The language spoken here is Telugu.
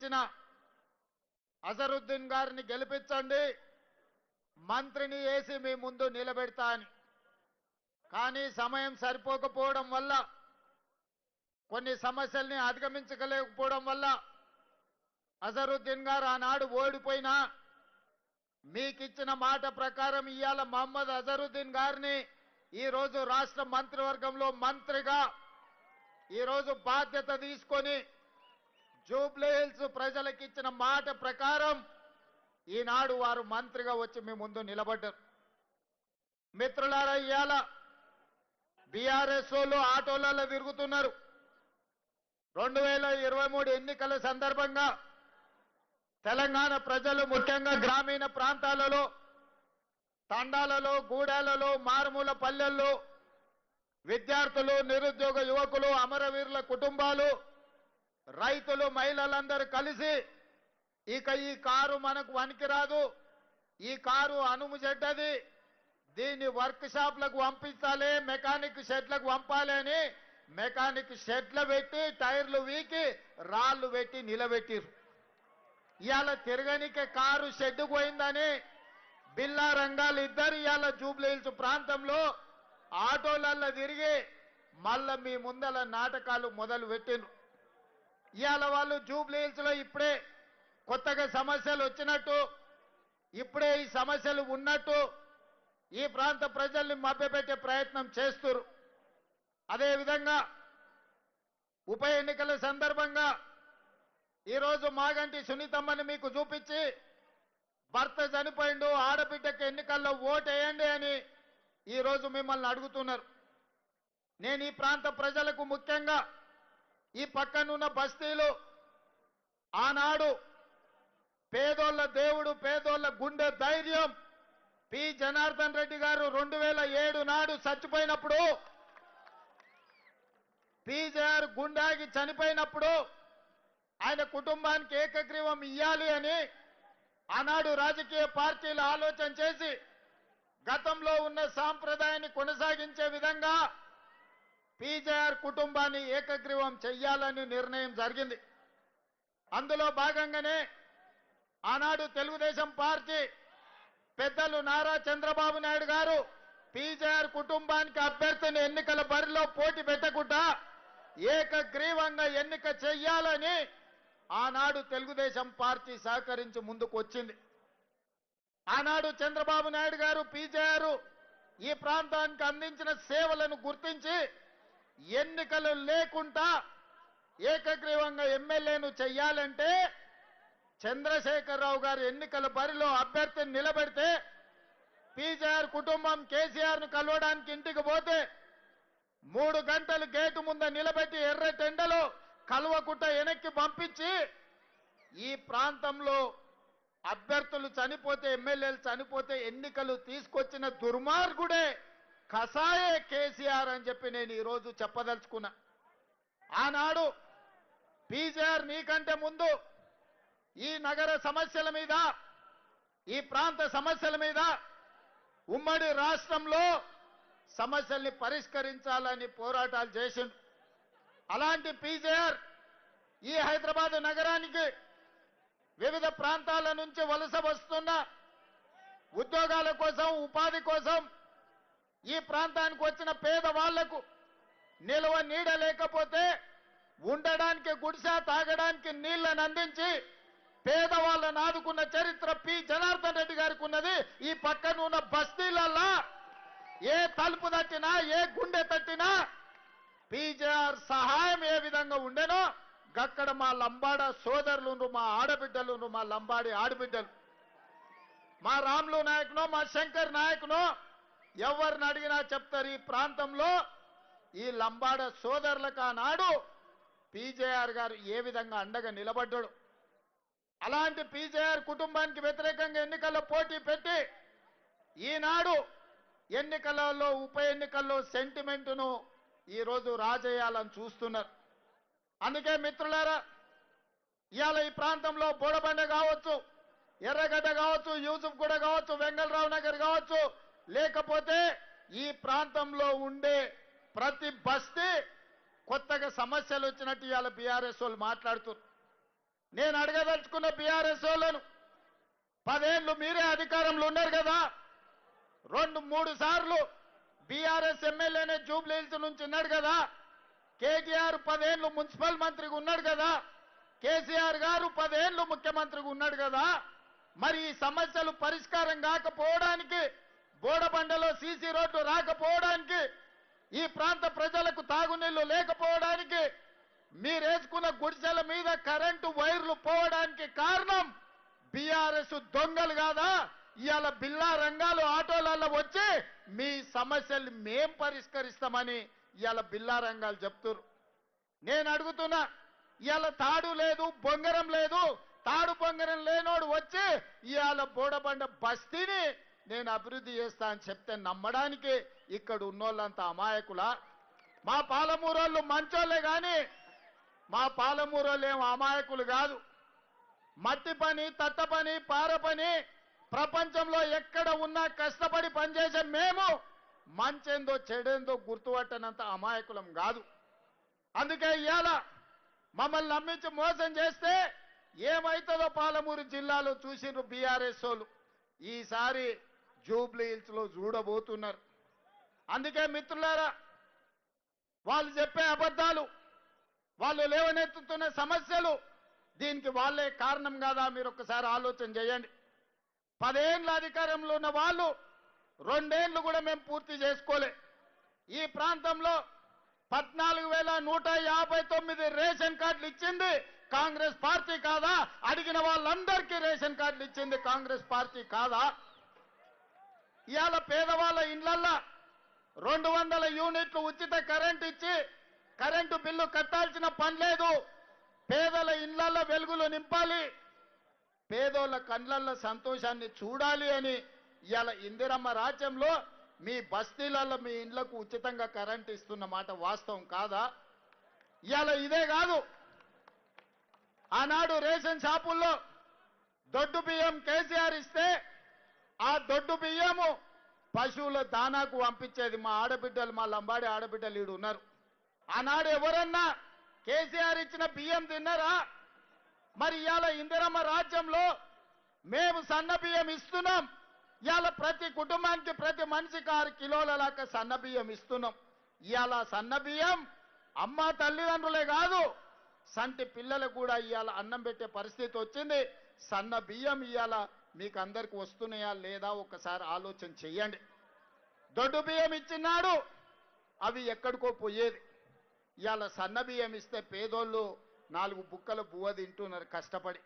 ఇచ్చిన అజరుద్దీన్ గారిని గెలిపించండి, మంత్రిని వేసి మీ ముందు నిలబెడతా అని. కానీ సమయం సరిపోకపోవడం వల్ల, కొన్ని సమస్యల్ని అధిగమించలేకపోవడం వల్ల అజరుద్దీన్ గారు ఆనాడు ఓడిపోయినా మీకిచ్చిన మాట ప్రకారం ఇవాళ మహమ్మద్ అజరుద్దీన్ గారిని ఈరోజు రాష్ట్ర మంత్రివర్గంలో మంత్రిగా ఈరోజు బాధ్యత తీసుకొని జూబ్లీ హిల్స్ ప్రజలకు ఇచ్చిన మాట ప్రకారం ఈనాడు వారు మంత్రిగా వచ్చి మీ ముందు నిలబడ్డారు. మిత్రులారా, ఇవాళ బీఆర్ఎస్ వాళ్ళు ఆటోలలో తిరుగుతున్నారు. 2023 ఎన్నికల సందర్భంగా తెలంగాణ ప్రజలు ముఖ్యంగా గ్రామీణ ప్రాంతాలలో, తండాలలో, గూడాలలో, మారుమూల పల్లెల్లో విద్యార్థులు, నిరుద్యోగ యువకులు, అమరవీరుల కుటుంబాలు, రైతులు, మహిళలందరూ కలిసి ఇక ఈ కారు మనకు వనికిరాదు, ఈ కారు అనుము చెడ్డది, దీన్ని వర్క్ షాప్లకు పంపించాలి, మెకానిక్ షెడ్లకు పంపాలి అని మెకానిక్ షెడ్లు పెట్టి టైర్లు వీకి రాళ్లు పెట్టి నిలబెట్టిరు. ఇవాళ తిరగనికే కారు షెడ్డు పోయిందని బిల్లా రంగాలు ఇద్దరు ఇవాళ జూబ్లీ హిల్స్ ప్రాంతంలో ఆటోలల్లో తిరిగి మళ్ళా మీ ముందల నాటకాలు మొదలు పెట్టిండ్రు. ఇవాళ వాళ్ళు జూబ్లీ హిల్స్ లో ఇప్పుడే కొత్తగా సమస్యలు వచ్చినట్టు, ఇప్పుడే ఈ సమస్యలు ఉన్నట్టు ఈ ప్రాంత ప్రజల్ని మభ్యపెట్టే ప్రయత్నం చేస్తున్నారు. అదేవిధంగా ఉప ఎన్నికల సందర్భంగా ఈరోజు మాగంటి సునీతమ్మని మీకు చూపించి భర్త చనిపోయిండు, ఆడబిడ్డకి ఎన్నికల్లో ఓటేయండి అని ఈరోజు మిమ్మల్ని అడుగుతున్నారు. నేను ఈ ప్రాంత ప్రజలకు ముఖ్యంగా ఈ పక్కనున్న బస్తీలు ఆనాడు పేదోళ్ళ దేవుడు, పేదోళ్ళ గుండె ధైర్యం పి జనార్దన్ రెడ్డి గారు 2007 నాడు చచ్చిపోయినప్పుడు, పీజేఆర్ గుండాగి చనిపోయినప్పుడు ఆయన కుటుంబానికి ఏకగ్రీవం ఇయ్యాలి అని ఆనాడు రాజకీయ పార్టీలు ఆలోచన చేసి గతంలో ఉన్న సాంప్రదాయాన్ని కొనసాగించే విధంగా పీజేఆర్ కుటుంబాన్ని ఏకగ్రీవం చెయ్యాలని నిర్ణయం జరిగింది. అందులో భాగంగానే ఆనాడు తెలుగుదేశం పార్టీ పెద్దలు నారా చంద్రబాబు నాయుడు గారు పీజేఆర్ కుటుంబానికి అభ్యర్థిని ఎన్నికల బరిలో పోటీ పెట్టకుండా ఏకగ్రీవంగా ఎన్నిక చెయ్యాలని ఆనాడు తెలుగుదేశం పార్టీ సహకరించి ముందుకు వచ్చింది. ఆనాడు చంద్రబాబు నాయుడు గారు పీజేఆర్ ఈ ప్రాంతానికి అందించిన సేవలను గుర్తించి ఎన్నికలు లేకుండా ఏకగ్రీవంగా ఎమ్మెల్యేను చెయ్యాలంటే చంద్రశేఖరరావు గారు ఎన్నికల బరిలో అభ్యర్థిని నిలబెడితే పీజేఆర్ కుటుంబం కేసీఆర్ ను కలవడానికి ఇంటికి పోతే 3 గంటలు గేటు ముందు నిలబెట్టి ఎర్రటెండలో కలవకుట్ట వెనక్కి పంపించి ఈ ప్రాంతంలో అభ్యర్థులు చనిపోతే, ఎమ్మెల్యేలు చనిపోతే ఎన్నికలు తీసుకొచ్చిన దుర్మార్గుడే కసాయే కేసీఆర్ అని చెప్పి నేను ఈరోజు చెప్పదలుచుకున్నా. ఆనాడు పీజేఆర్ నీకంటే ముందు ఈ నగర సమస్యల మీద, ఈ ప్రాంత సమస్యల మీద ఉమ్మడి రాష్ట్రంలో సమస్యల్ని పరిష్కరించాలని పోరాటాలు చేసిండు. అలాంటి పీజేఆర్ ఈ హైదరాబాద్ నగరానికి వివిధ ప్రాంతాల నుంచి వలస వస్తున్న ఉద్యోగాల కోసం, ఉపాధి కోసం ఈ ప్రాంతానికి వచ్చిన పేదవాళ్లకు నిల్వ నీడ లేకపోతే ఉండడానికి గుడిసె, తాగడానికి నీళ్లను అందించి పేదవాళ్ళను ఆదుకున్న చరిత్ర పి జనార్దన్ రెడ్డి గారికి ఉన్నది. ఈ పక్కన ఉన్న బస్తీలల్లా ఏ తలుపు తట్టినా, ఏ గుండె తట్టినా పీజేఆర్ సహాయం ఏ విధంగా ఉండేనో గక్కడ మా లంబాడ సోదరులు, మా ఆడబిడ్డలు, మా లంబాడి ఆడబిడ్డలు, మా రాములు నాయకునో, మా శంకర్ నాయకునో ఎవరిని అడిగినా చెప్తారు. ఈ ప్రాంతంలో ఈ లంబాడ సోదరులకు ఆనాడు పీజేఆర్ గారు ఏ విధంగా అండగా నిలబడ్డాడు. అలాంటి పీజేఆర్ కుటుంబానికి వ్యతిరేకంగా ఎన్నికల్లో పోటీ పెట్టి ఈనాడు ఎన్నికలలో, ఉప ఎన్నికల్లో సెంటిమెంటును ఈరోజు రాజేయాలని చూస్తున్నారు. అందుకే మిత్రులారా, ఇవాళ ఈ ప్రాంతంలో బోడబండ కావచ్చు, ఎర్రగడ్డ కావచ్చు, యూసుఫ్గూడ కావచ్చు, వెంగళరావు నగర్ కావచ్చు, లేకపోతే ఈ ప్రాంతంలో ఉండే ప్రతి బస్తీ కొత్తగా సమస్యలు వచ్చినట్టు ఇవాళ బీఆర్ఎస్ వాళ్ళు మాట్లాడుతున్నారు. నేను అడగదలుచుకున్న బీఆర్ఎస్ వాళ్ళను, 10 ఏళ్ళు మీరే అధికారంలో ఉన్నారు కదా, 2-3 సార్లు బీఆర్ఎస్ ఎమ్మెల్యేనే జూబ్లీ హిల్స్ నుంచి ఉన్నాడు కదా, కేటీఆర్ 10 ఏళ్ళు మున్సిపల్ మంత్రిగా ఉన్నాడు కదా, కేసీఆర్ గారు 10 ఏళ్ళు ముఖ్యమంత్రిగా ఉన్నాడు కదా, మరి ఈ సమస్యలు పరిష్కారం కాకపోవడానికి, బోడబండలో సీసీ రోడ్డు రాకపోవడానికి, ఈ ప్రాంత ప్రజలకు తాగునీళ్లు లేకపోవడానికి, మీరేసుకున్న గుడిసెల మీద కరెంటు వైర్లు పోవడానికి కారణం బీఆర్ఎస్ దొంగలు కాదా? ఇవాళ బిల్లా రంగాలు ఆటోలలో వచ్చి మీ సమస్యలు మేం పరిష్కరిస్తామని ఇవాళ బిల్లా రంగాలు చెప్తున్నారు. నేను అడుగుతున్నా, ఇవాళ తాడు లేదు, బొంగరం లేదు, తాడు బొంగరం లేనోడు వచ్చి ఇవాళ బోడబండ బస్తీని నేను అభివృద్ధి చేస్తా అని చెప్తే నమ్మడానికి ఇక్కడ ఉన్నోళ్ళంతా అమాయకులా? మా పాలమూరోళ్ళు మంచోళ్ళే కానీ మా పాలమూరోళ్ళు ఏం అమాయకులు కాదు. మట్టి పని, తట్ట పని, పార పని ప్రపంచంలో ఎక్కడ ఉన్నా కష్టపడి పనిచేసే మేము మంచేందో చెడేందో గుర్తుపట్టనంత అమాయకులం కాదు. అందుకే ఇవాళ మమ్మల్ని నమ్మించి మోసం చేస్తే ఏమైతుందో పాలమూరు జిల్లాలో చూసిండ్రు బీఆర్ఎస్ వాళ్ళు. ఈసారి జూబ్లీ హిల్స్ లో చూడబోతున్నారు. అందుకే మిత్రులారా, వాళ్ళు చెప్పే అబద్ధాలు, వాళ్ళు లేవనెత్తుతున్న సమస్యలు, దీనికి వాళ్ళే కారణం కాదా? మీరు ఒక్కసారి ఆలోచన చేయండి. 10 ఏళ్ళ అధికారంలో ఉన్న వాళ్ళు 2 ఏళ్ళు కూడా మేము పూర్తి చేసుకోలే. ఈ ప్రాంతంలో 14,159 రేషన్ కార్డులు ఇచ్చింది కాంగ్రెస్ పార్టీ కాదా? అడిగిన వాళ్ళందరికీ రేషన్ కార్డులు ఇచ్చింది కాంగ్రెస్ పార్టీ కాదా? ఇవాళ పేదవాళ్ళ ఇళ్లల్లో 200 యూనిట్లు ఉచిత కరెంట్ ఇచ్చి కరెంటు బిల్లు కట్టాల్సిన పని లేదు. పేదల ఇళ్లల్లో వెలుగులు నింపాలి, పేదోళ్ళ కళ్ళల్లో సంతోషాన్ని చూడాలి అని ఇవాళ ఇందిరమ్మ రాజ్యంలో మీ బస్తీలలో మీ ఇండ్లకు ఉచితంగా కరెంట్ ఇస్తున్న మాట వాస్తవం కాదా? ఇవాళ ఇదే కాదు, ఆనాడు రేషన్ షాపుల్లో దొడ్డు బియ్యం కేసీఆర్ ఇస్తే ఆ దొడ్డు బియ్యము పశువుల దానాకు పంపించేది మా ఆడబిడ్డలు, మా లంబాడి ఆడబిడ్డలు ఈడు ఉన్నారు. ఆనాడు ఎవరన్నా కేసీఆర్ ఇచ్చిన బియ్యం తిన్నారా? మరి ఇవాళ ఇందిరమ్మ రాజ్యంలో మేము సన్న బియ్యం ఇస్తున్నాం. ఇవాళ ప్రతి కుటుంబానికి ప్రతి మనిషికి 6 కిలోల దాకా సన్న బియ్యం ఇస్తున్నాం. ఇవాళ సన్న బియ్యం అమ్మ తల్లిదండ్రులే కాదు, సంటి పిల్లలకు కూడా ఇవాళ అన్నం పెట్టే పరిస్థితి వచ్చింది. సన్న బియ్యం ఇవాళ మీకు అందరికి వస్తున్నాయా లేదా ఒక్కసారి ఆలోచన చెయ్యండి. దొడ్డు బియ్యం ఇచ్చినాడు, అవి ఎక్కడికో పోయేది. ఇవాళ సన్న బియ్యం ఇస్తే పేదోళ్ళు 4 బుక్కల బువ్వ తింటున్నారు కష్టపడి.